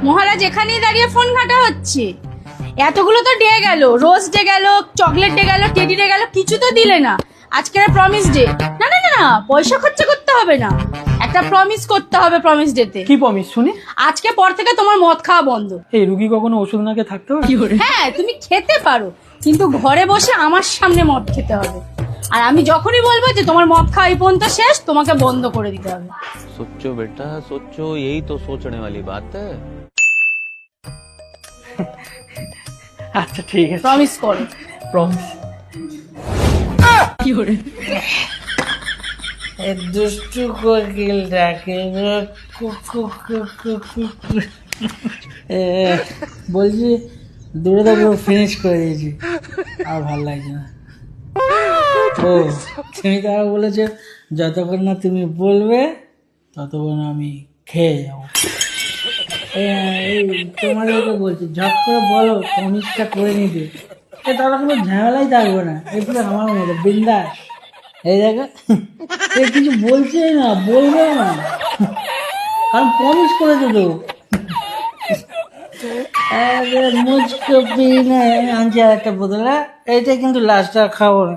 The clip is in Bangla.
মহারাজ এখানেই দাঁড়িয়ে ফোন ঘাটা হচ্ছে। এতগুলো তো ডে গেল, রোজ ডে গেল, চকলেট ডে গেল, টেডি ডে গেল, কিছু তো দিলে না। আজকের প্রমিস ডে। না না না না, পয়সা খরচা করতে হবে না, একটা প্রমিস করতে হবে প্রমিস ডেতে। কি প্রমিস শুনি? আজকে পর থেকে তোমার মদ খাওয়া বন্ধ। এই রুগী কখনো ওষুধ না খেয়ে থাকতে পারে? হ্যাঁ তুমি খেতে পারো, কিন্তু ঘরে বসে আমার সামনে মদ খেতে হবে। আর আমি যখনই বলবো যে তোমার মদ খাওয়া এই পর্যন্ত শেষ, তোমাকে বন্ধ করে দিতে হবে। सोचो बेटा सोचो, यही तो सोचने वाली बात है। আচ্ছা ঠিক আছে, প্রমিস করো। প্রমিস। দুষ্টু কোকিল ডাকে বলছি দূরে তো ফিনিশ করে দিয়েছি, আর ভালো লাগছে না। ও তুমি তো আর বলেছো যতক্ষণ না তুমি বলবে ততক্ষণ আমি খেয়ে যাবো। এই তোমাদেরকে বলছি ঝট করে বলো ফিনিশটা করে নিতে, তাহলে কোনো ঝামেলাই থাকবে না। একটু আমার মতো বিন্দাস। এই দেখো কিছু বলছে না, বলবে না, কারণ প্রমিস করেছে তো। মুচকো পিনা আনছি আর একটা বোতল, এইটা কিন্তু লাস্টটা খাবো না।